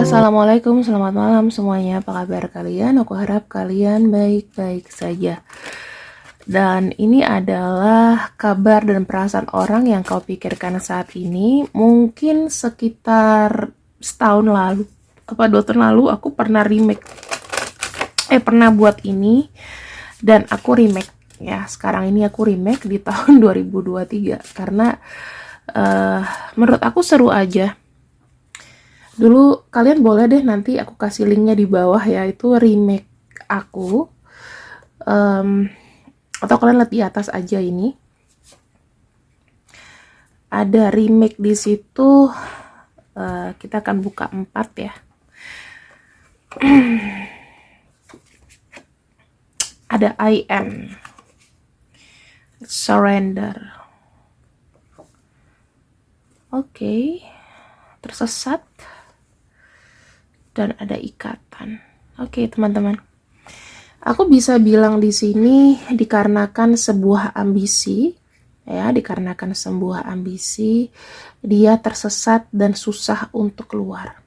Assalamualaikum, selamat malam semuanya. Apa kabar kalian? Aku harap kalian baik-baik saja. Dan ini adalah kabar dan perasaan orang yang kau pikirkan saat ini. Mungkin sekitar setahun lalu, apa 2 tahun lalu, aku pernah pernah buat ini. Dan aku remake. Ya, sekarang ini aku remake di tahun 2023. Karena menurut aku seru aja. Dulu kalian boleh deh nanti aku kasih linknya di bawah ya, itu remake aku, atau kalian lihat di atas aja, ini ada remake di situ. Kita akan buka 4 ya. Ada I am surrender. Oke. Tersesat. Dan ada ikatan. Oke, teman-teman. Aku bisa bilang di sini dikarenakan sebuah ambisi, ya, dikarenakan sebuah ambisi, dia tersesat dan susah untuk keluar.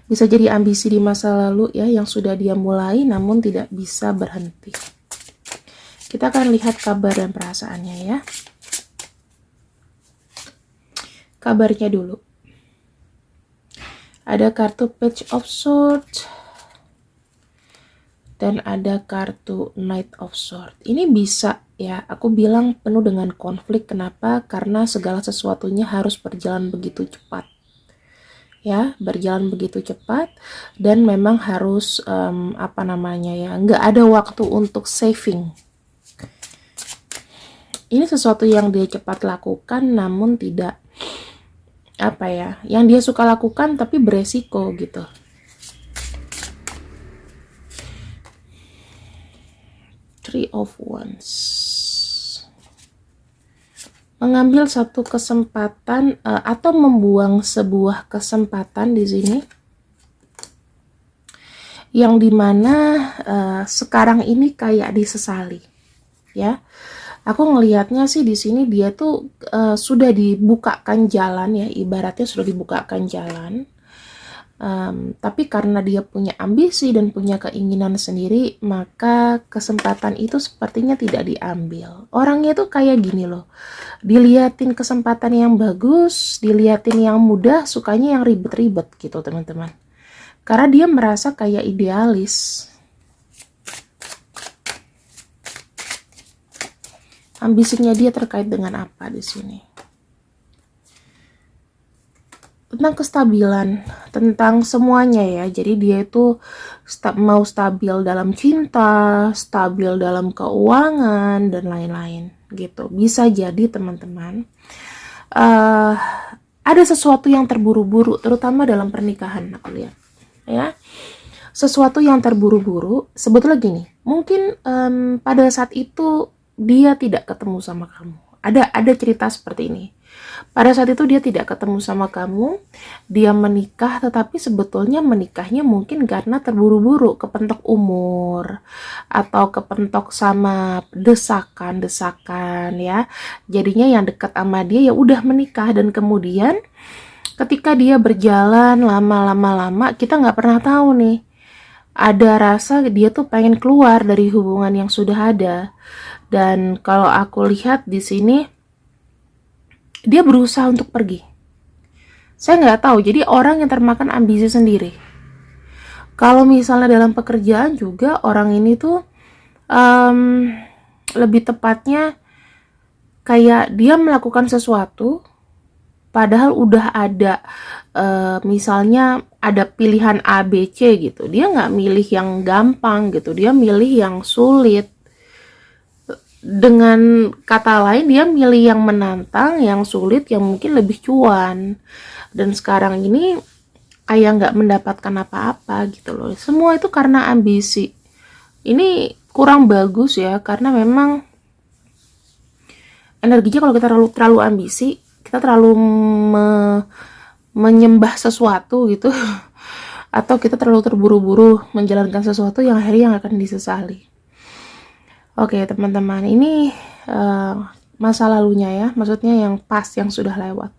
Bisa jadi ambisi di masa lalu ya, yang sudah dia mulai namun tidak bisa berhenti. Kita akan lihat kabar dan perasaannya ya. Kabarnya dulu. Ada kartu Page of Swords dan ada kartu Knight of Swords. Ini bisa ya, aku bilang penuh dengan konflik. Kenapa? Karena segala sesuatunya harus berjalan begitu cepat. Ya, berjalan begitu cepat dan memang harus nggak ada waktu untuk saving. Ini sesuatu yang dia cepat lakukan namun tidak yang dia suka lakukan tapi beresiko gitu. Three of Wands. Mengambil satu kesempatan atau membuang sebuah kesempatan di sini, yang dimana sekarang ini kayak disesali, ya. Aku ngelihatnya sih di sini dia tuh sudah dibukakan jalan ya, ibaratnya sudah dibukakan jalan. Tapi karena dia punya ambisi dan punya keinginan sendiri, maka kesempatan itu sepertinya tidak diambil. Orangnya tuh kayak gini loh, diliatin kesempatan yang bagus, diliatin yang mudah, sukanya yang ribet-ribet gitu teman-teman. Karena dia merasa kayak idealis. Ambisinya dia terkait dengan apa di sini? Tentang kestabilan, tentang semuanya ya. Jadi dia itu mau stabil dalam cinta, stabil dalam keuangan dan lain-lain gitu. Bisa jadi teman-teman ada sesuatu yang terburu-buru, terutama dalam pernikahan aku lihat ya. Sesuatu yang terburu-buru, sebetulnya gini, mungkin pada saat itu dia tidak ketemu sama kamu. Ada cerita seperti ini. Pada saat itu dia tidak ketemu sama kamu, dia menikah, tetapi sebetulnya menikahnya mungkin karena terburu-buru, kepentok umur, atau kepentok sama desakan ya. Jadinya yang dekat sama dia ya udah menikah, dan kemudian ketika dia berjalan lama-lama, kita nggak pernah tahu nih, ada rasa dia tuh pengen keluar dari hubungan yang sudah ada. Dan kalau aku lihat di sini, dia berusaha untuk pergi. Saya nggak tahu, jadi orang yang termakan ambisi sendiri. Kalau misalnya dalam pekerjaan juga, orang ini tuh lebih tepatnya kayak dia melakukan sesuatu, padahal udah ada misalnya ada pilihan A, B, C gitu. Dia nggak milih yang gampang gitu, dia milih yang sulit. Dengan kata lain, dia milih yang menantang, yang sulit, yang mungkin lebih cuan. Dan sekarang ini kayak nggak mendapatkan apa-apa gitu loh. Semua itu karena ambisi. Ini kurang bagus ya, karena memang energinya kalau kita terlalu ambisi, kita terlalu menyembah sesuatu gitu, atau kita terlalu terburu-buru menjalankan sesuatu yang akhirnya akan disesali. Oke teman-teman, ini masa lalunya ya, maksudnya yang pas, yang sudah lewat.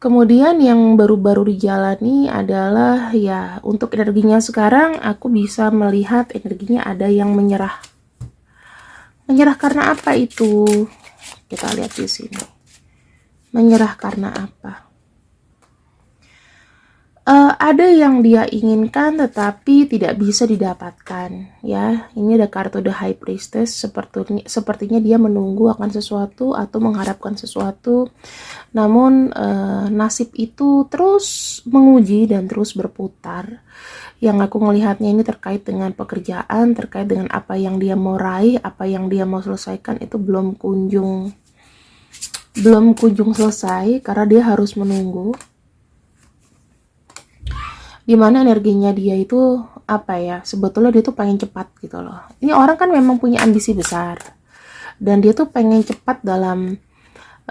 Kemudian yang baru-baru dijalani adalah ya untuk energinya sekarang aku bisa melihat energinya ada yang menyerah. Menyerah karena apa itu? Kita lihat di sini. Menyerah karena apa? Ada yang dia inginkan tetapi tidak bisa didapatkan ya. Ini ada kartu The High Priestess, sepertinya dia menunggu akan sesuatu atau mengharapkan sesuatu, namun nasib itu terus menguji dan terus berputar. Yang aku melihatnya ini terkait dengan pekerjaan, terkait dengan apa yang dia mau raih, apa yang dia mau selesaikan, itu belum kunjung selesai karena dia harus menunggu. Dimana energinya dia itu apa ya, sebetulnya dia tuh pengen cepat gitu loh. Ini orang kan memang punya ambisi besar dan dia tuh pengen cepat dalam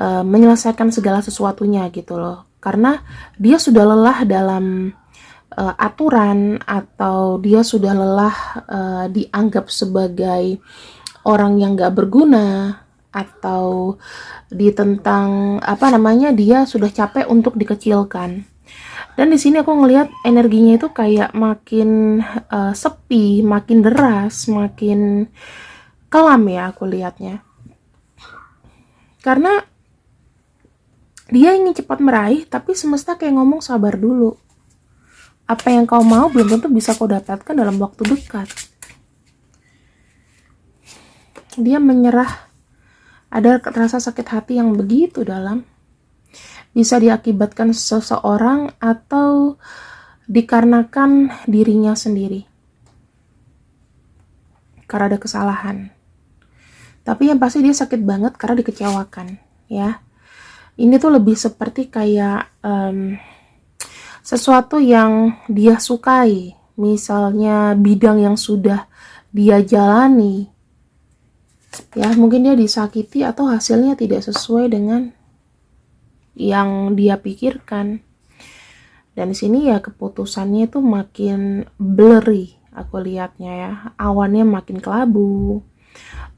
menyelesaikan segala sesuatunya gitu loh, karena dia sudah lelah dalam aturan, atau dia sudah lelah dianggap sebagai orang yang gak berguna, atau ditentang apa namanya, dia sudah capek untuk dikecilkan. Dan di sini aku ngelihat energinya itu kayak makin sepi, makin deras, makin kelam ya aku lihatnya. Karena dia ingin cepat meraih, tapi semesta kayak ngomong sabar dulu. Apa yang kau mau belum tentu bisa kau dapatkan dalam waktu dekat. Dia menyerah. Ada rasa sakit hati yang begitu dalam. Bisa diakibatkan seseorang atau dikarenakan dirinya sendiri karena ada kesalahan. Tapi yang pasti dia sakit banget karena dikecewakan ya. Ini tuh lebih seperti kayak sesuatu yang dia sukai, misalnya bidang yang sudah dia jalani ya, mungkin dia disakiti atau hasilnya tidak sesuai dengan yang dia pikirkan. Dan di sini ya keputusannya itu makin blurry aku lihatnya ya. Awannya makin kelabu.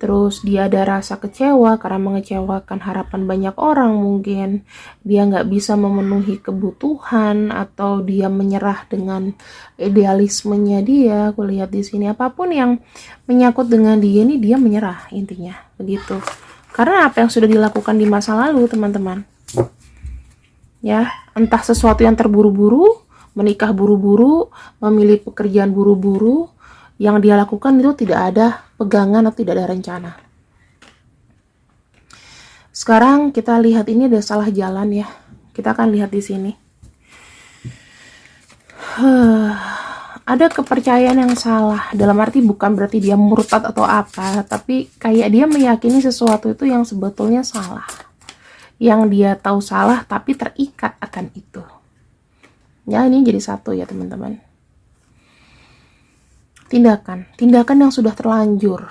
Terus dia ada rasa kecewa karena mengecewakan harapan banyak orang mungkin. Dia nggak bisa memenuhi kebutuhan atau dia menyerah dengan idealismenya dia. Aku lihat di sini apapun yang menyangkut dengan dia ini dia menyerah intinya begitu. Karena apa yang sudah dilakukan di masa lalu teman-teman. Ya, entah sesuatu yang terburu-buru, menikah buru-buru, memilih pekerjaan buru-buru, yang dia lakukan itu tidak ada pegangan atau tidak ada rencana. Sekarang kita lihat ini ada salah jalan ya. Kita akan lihat di sini. Ada kepercayaan yang salah, dalam arti bukan berarti dia murtad atau apa, tapi kayak dia meyakini sesuatu itu yang sebetulnya salah. Yang dia tahu salah tapi terikat akan itu. Ya, ini jadi satu ya teman-teman. Tindakan yang sudah terlanjur.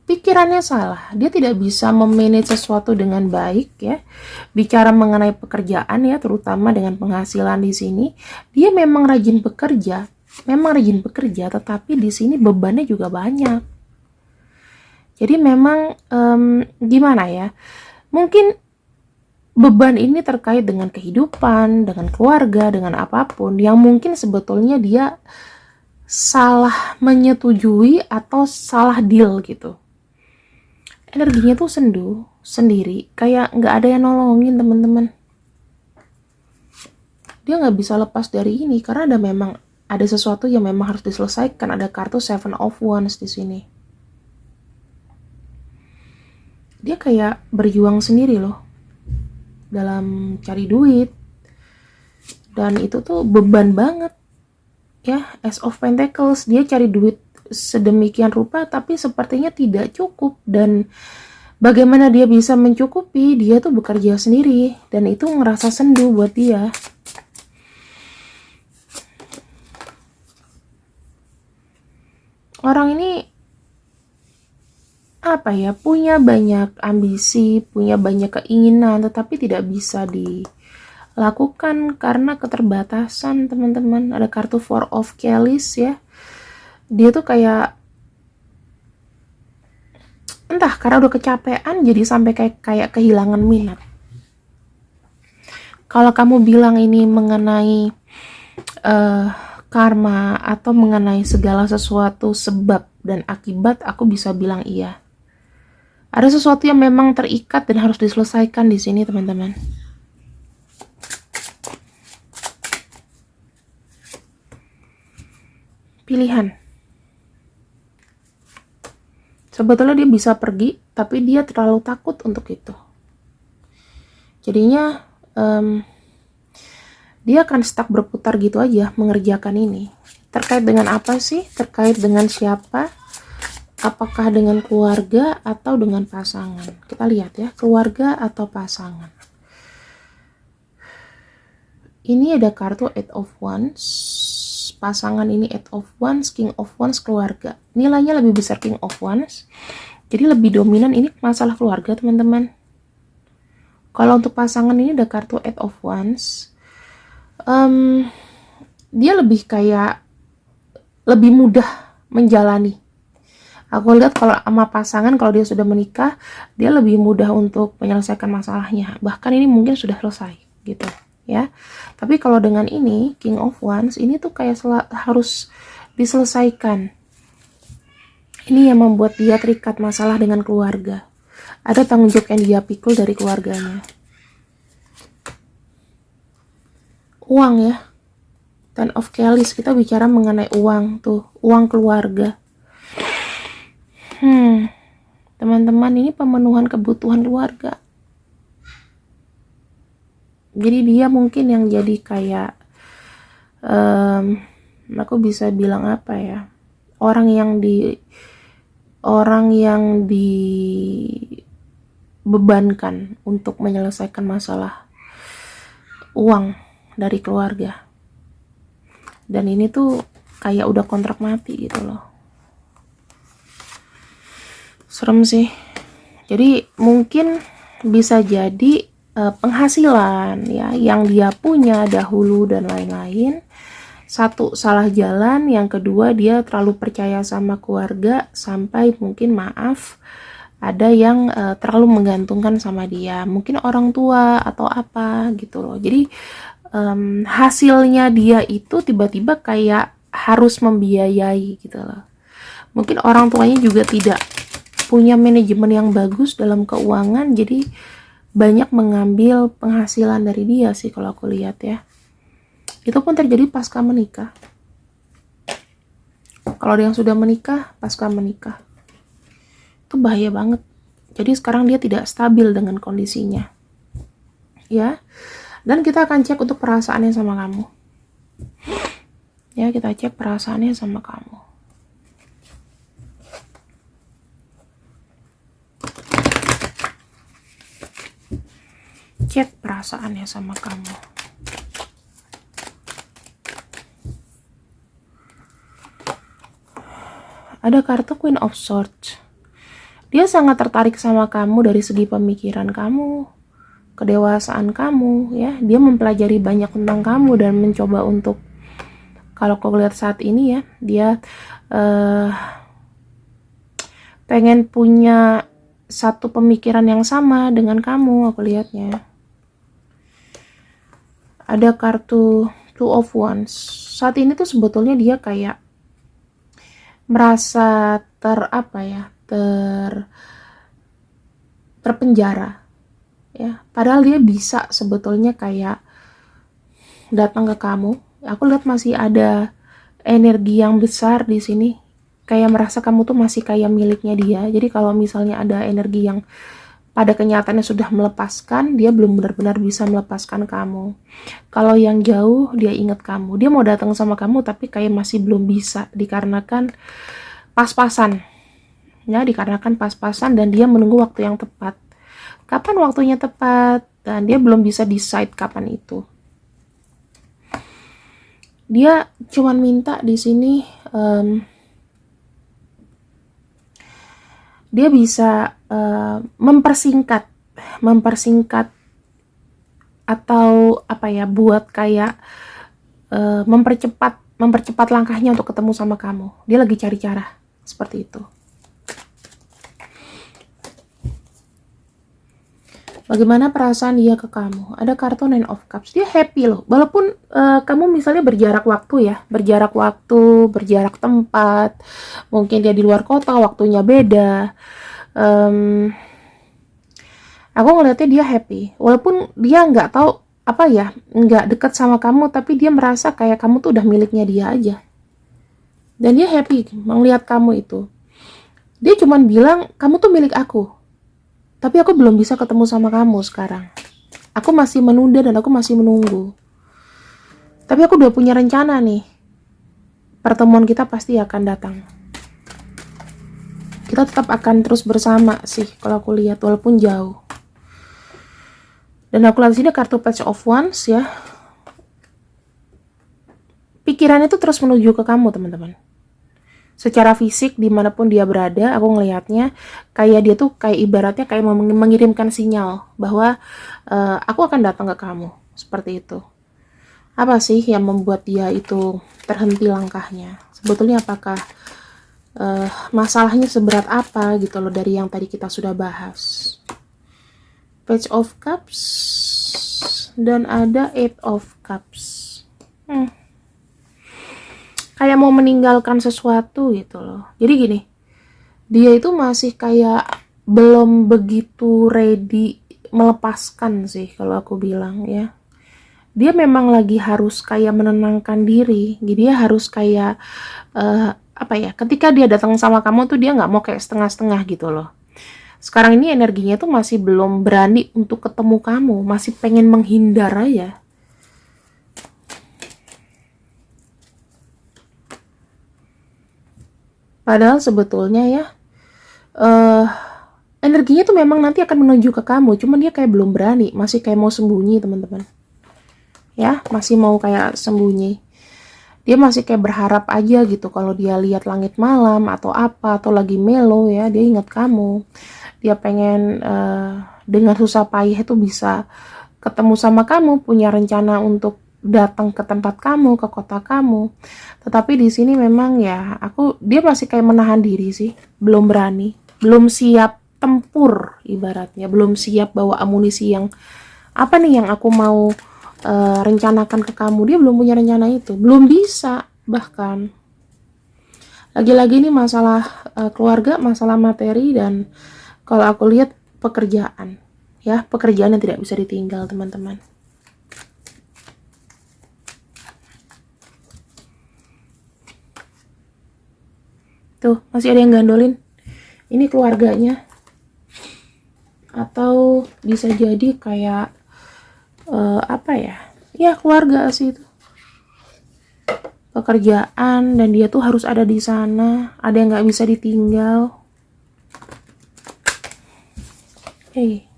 Pikirannya salah, dia tidak bisa memanage sesuatu dengan baik ya. Bicara mengenai pekerjaan ya, terutama dengan penghasilan di sini, dia memang rajin bekerja, tetapi di sini bebannya juga banyak. Jadi memang gimana ya? Mungkin beban ini terkait dengan kehidupan, dengan keluarga, dengan apapun yang mungkin sebetulnya dia salah menyetujui atau salah deal gitu. Energinya tuh sendu sendiri, kayak nggak ada yang nolongin teman-teman. Dia nggak bisa lepas dari ini karena ada sesuatu yang memang harus diselesaikan. Ada kartu Seven of Wands di sini. Dia kayak berjuang sendiri loh dalam cari duit, dan itu tuh beban banget ya. Ace of Pentacles, dia cari duit sedemikian rupa tapi sepertinya tidak cukup, dan bagaimana dia bisa mencukupi, dia tuh bekerja sendiri dan itu ngerasa sendu buat dia. Orang ini apa ya, punya banyak ambisi, punya banyak keinginan, tetapi tidak bisa dilakukan karena keterbatasan teman-teman. Ada kartu Four of Chalice ya. Dia tuh kayak entah karena udah kecapean jadi sampai kayak kehilangan minat. Kalau kamu bilang ini mengenai karma atau mengenai segala sesuatu sebab dan akibat, aku bisa bilang iya. Ada sesuatu yang memang terikat dan harus diselesaikan di sini, teman-teman. Pilihan. Sebetulnya dia bisa pergi, tapi dia terlalu takut untuk itu. Jadinya dia akan stuck berputar gitu aja mengerjakan ini. Terkait dengan apa sih? Terkait dengan siapa? Apakah dengan keluarga atau dengan pasangan? Kita lihat ya, keluarga atau pasangan. Ini ada kartu Eight of Wands. Pasangan ini Eight of Wands, King of Wands, keluarga. Nilainya lebih besar King of Wands. Jadi lebih dominan ini masalah keluarga, teman-teman. Kalau untuk pasangan ini ada kartu Eight of Wands. Dia lebih kayak lebih mudah menjalani. Aku lihat kalau sama pasangan, kalau dia sudah menikah, dia lebih mudah untuk menyelesaikan masalahnya. Bahkan ini mungkin sudah selesai gitu ya. Tapi kalau dengan ini King of Wands, ini tuh kayak harus diselesaikan. Ini yang membuat dia terikat masalah dengan keluarga. Ada tanggung jawab yang dia pikul dari keluarganya. Uang ya. Ten of Kellis, kita bicara mengenai uang tuh, uang keluarga. Teman-teman, ini pemenuhan kebutuhan keluarga. Jadi dia mungkin yang jadi kayak aku bisa bilang apa ya, orang yang dibebankan untuk menyelesaikan masalah uang dari keluarga. Dan ini tuh kayak udah kontrak mati gitu loh. Serem sih. Jadi mungkin bisa jadi penghasilan ya yang dia punya dahulu dan lain-lain. Satu, salah jalan. Yang kedua, dia terlalu percaya sama keluarga sampai mungkin ada yang terlalu menggantungkan sama dia. Mungkin orang tua atau apa gitu loh. Jadi hasilnya dia itu tiba-tiba kayak harus membiayai gitu loh. Mungkin orang tuanya juga tidak punya manajemen yang bagus dalam keuangan, jadi banyak mengambil penghasilan dari dia sih kalau aku lihat ya. Itu pun terjadi pasca menikah. Kalau ada yang sudah menikah, pasca menikah, itu bahaya banget. Jadi sekarang dia tidak stabil dengan kondisinya ya. Dan kita akan cek untuk perasaannya sama kamu ya. Kita cek perasaannya sama kamu. Cek perasaannya sama kamu. Ada kartu Queen of Swords. Dia sangat tertarik sama kamu dari segi pemikiran kamu, kedewasaan kamu ya. Dia mempelajari banyak tentang kamu dan mencoba untuk, kalau kau lihat saat ini ya, dia pengen punya satu pemikiran yang sama dengan kamu, aku lihatnya. Ada kartu Two of Wands. Saat ini tuh sebetulnya dia kayak merasa terpenjara ya. Padahal dia bisa sebetulnya kayak datang ke kamu. Aku lihat masih ada energi yang besar di sini. Kayak merasa kamu tuh masih kayak miliknya dia. Jadi kalau misalnya ada energi yang pada kenyataannya sudah melepaskan, dia belum benar-benar bisa melepaskan kamu. Kalau yang jauh, dia ingat kamu. Dia mau datang sama kamu, tapi kayak masih belum bisa, dikarenakan pas-pasan. Ya, dikarenakan pas-pasan dan dia menunggu waktu yang tepat. Kapan waktunya tepat? Dan dia belum bisa decide kapan itu. Dia cuman minta di sini, dia bisa mempersingkat atau apa ya, buat kayak mempercepat langkahnya untuk ketemu sama kamu. Dia lagi cari cara seperti itu. Bagaimana perasaan dia ke kamu? Ada kartu Nine of Cups. Dia happy loh. Walaupun kamu misalnya berjarak waktu ya. Berjarak waktu, berjarak tempat. Mungkin dia di luar kota, waktunya beda. Aku ngeliatnya dia happy. Walaupun dia nggak tahu apa ya, nggak dekat sama kamu, tapi dia merasa kayak kamu tuh udah miliknya dia aja. Dan dia happy melihat kamu itu. Dia cuman bilang, kamu tuh milik aku. Tapi aku belum bisa ketemu sama kamu sekarang. Aku masih menunda dan aku masih menunggu. Tapi aku udah punya rencana nih. Pertemuan kita pasti akan datang. Kita tetap akan terus bersama sih kalau aku lihat, walaupun jauh. Dan aku lihat sini kartu Page of Wands ya. Pikiran itu terus menuju ke kamu, teman-teman. Secara fisik dimanapun dia berada, aku ngelihatnya kayak dia tuh kayak ibaratnya kayak mengirimkan sinyal bahwa aku akan datang ke kamu, seperti itu. Apa sih yang membuat dia itu terhenti langkahnya? Sebetulnya apakah masalahnya seberat apa gitu loh dari yang tadi kita sudah bahas. Page of Cups dan ada Eight of Cups. Kayak mau meninggalkan sesuatu gitu loh. Jadi gini, dia itu masih kayak belum begitu ready melepaskan sih kalau aku bilang ya. Dia memang lagi harus kayak menenangkan diri. Jadi dia harus kayak apa ya, ketika dia datang sama kamu tuh dia nggak mau kayak setengah-setengah gitu loh. Sekarang ini energinya tuh masih belum berani untuk ketemu kamu, masih pengen menghindar aja. Padahal sebetulnya ya, energinya tuh memang nanti akan menuju ke kamu, cuman dia kayak belum berani, masih kayak mau sembunyi, teman-teman. Ya, masih mau kayak sembunyi. Dia masih kayak berharap aja gitu kalau dia lihat langit malam atau apa, atau lagi melo ya, dia ingat kamu. Dia pengen dengan susah payah itu bisa ketemu sama kamu, punya rencana untuk datang ke tempat kamu, ke kota kamu. Tetapi di sini memang ya, dia masih kayak menahan diri sih, belum berani, belum siap tempur ibaratnya, belum siap bawa amunisi yang apa nih yang aku mau rencanakan ke kamu. Dia belum punya rencana itu, belum bisa. Bahkan lagi-lagi ini masalah keluarga, masalah materi, dan kalau aku lihat pekerjaan ya, pekerjaan yang tidak bisa ditinggal, teman-teman. Tuh, masih ada yang gandolin. Ini keluarganya. Atau bisa jadi kayak apa ya? Ya, keluarga sih itu. Pekerjaan, dan dia tuh harus ada di sana. Ada yang nggak bisa ditinggal. Hey.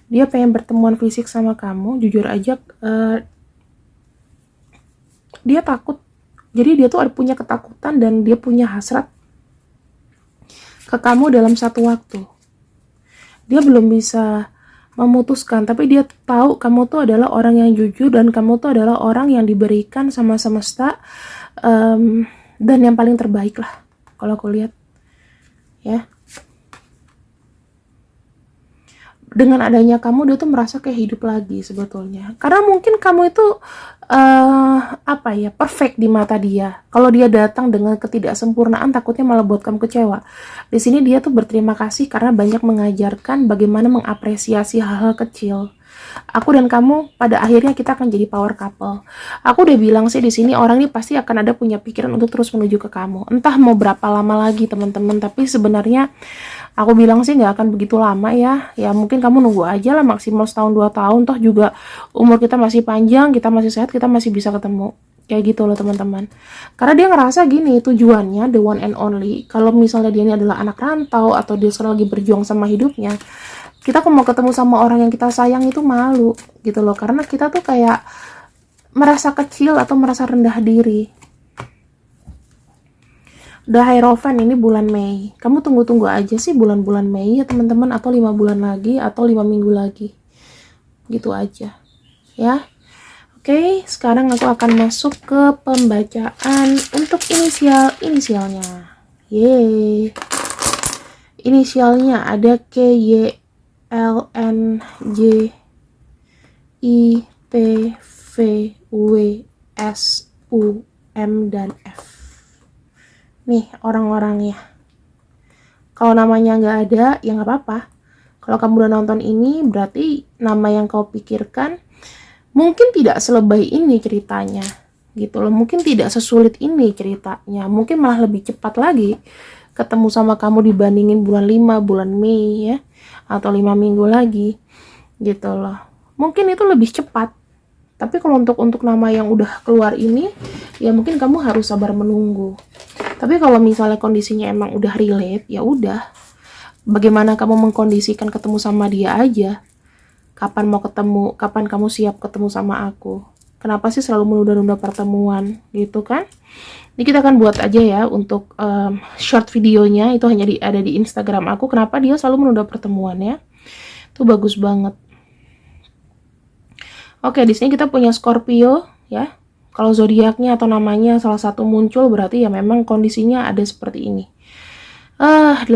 Dia pengen bertemuan fisik sama kamu, jujur aja dia takut. Jadi dia tuh punya ketakutan dan dia punya hasrat ke kamu dalam satu waktu. Dia belum bisa memutuskan, tapi dia tahu kamu tuh adalah orang yang jujur dan kamu tuh adalah orang yang diberikan sama semesta dan yang paling terbaik lah kalau aku lihat ya. Dengan adanya kamu, dia tuh merasa kayak hidup lagi sebetulnya. Karena mungkin kamu itu apa ya, perfect di mata dia. Kalau dia datang dengan ketidaksempurnaan, takutnya malah buat kamu kecewa. Di sini dia tuh berterima kasih karena banyak mengajarkan bagaimana mengapresiasi hal-hal kecil. Aku dan kamu pada akhirnya kita akan jadi power couple. Aku udah bilang sih di sini orang ini pasti akan ada punya pikiran untuk terus menuju ke kamu. Entah mau berapa lama lagi, teman-teman, tapi sebenarnya aku bilang sih nggak akan begitu lama ya. Ya mungkin kamu nunggu aja lah, maksimal setahun 2 tahun. Toh juga umur kita masih panjang, kita masih sehat, kita masih bisa ketemu. Kayak gitu loh, teman-teman. Karena dia ngerasa gini, tujuannya the one and only. Kalau misalnya dia ini adalah anak rantau atau dia sekarang lagi berjuang sama hidupnya, kita kok mau ketemu sama orang yang kita sayang itu malu gitu loh. Karena kita tuh kayak merasa kecil atau merasa rendah diri. The Hierophant ini bulan Mei. Kamu tunggu-tunggu aja sih bulan-bulan Mei ya, teman-teman, atau 5 bulan lagi atau 5 minggu lagi. Gitu aja. Ya. Oke, sekarang aku akan masuk ke pembacaan untuk inisialnya. Yeay. Inisialnya ada K, Y, L, N, J, I, P, V, W, S, U, M, dan F. Nih orang-orangnya. Kalau namanya nggak ada, ya nggak apa-apa. Kalau kamu udah nonton ini, berarti nama yang kau pikirkan mungkin tidak selebay ini ceritanya. Gitu loh, mungkin tidak sesulit ini ceritanya. Mungkin malah lebih cepat lagi ketemu sama kamu dibandingin bulan 5, bulan Mei ya. Atau 5 minggu lagi. Gitu loh. Mungkin itu lebih cepat. Tapi kalau untuk nama yang udah keluar ini, ya mungkin kamu harus sabar menunggu. Tapi kalau misalnya kondisinya emang udah relate, ya udah. Bagaimana kamu mengkondisikan ketemu sama dia aja? Kapan mau ketemu? Kapan kamu siap ketemu sama aku? Kenapa sih selalu menunda-nunda pertemuan gitu kan? Ini kita akan buat aja ya untuk short videonya, itu hanya ada di Instagram aku. Kenapa dia selalu menunda pertemuan ya? Itu bagus banget. Oke, di sini kita punya Scorpio ya. Kalau zodiaknya atau namanya salah satu muncul berarti ya memang kondisinya ada seperti ini. 80%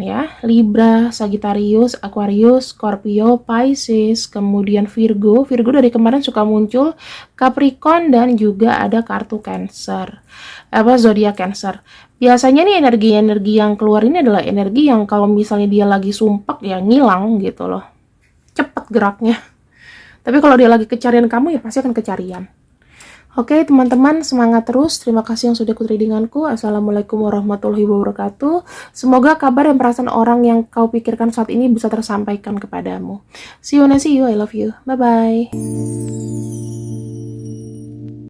ya. Libra, Sagittarius, Aquarius, Scorpio, Pisces, kemudian Virgo. Virgo dari kemarin suka muncul, Capricorn, dan juga ada kartu Cancer. Zodiak Cancer. Biasanya nih energi-energi yang keluar ini adalah energi yang kalau misalnya dia lagi sumpek ya ngilang gitu loh. Cepet geraknya. Tapi kalau dia lagi kecarian kamu ya pasti akan kecarian. Oke teman-teman, semangat terus. Terima kasih yang sudah ikut readinganku. Assalamualaikum warahmatullahi wabarakatuh. Semoga kabar dan perasaan orang yang kau pikirkan saat ini bisa tersampaikan kepadamu. See you, I love you. Bye-bye.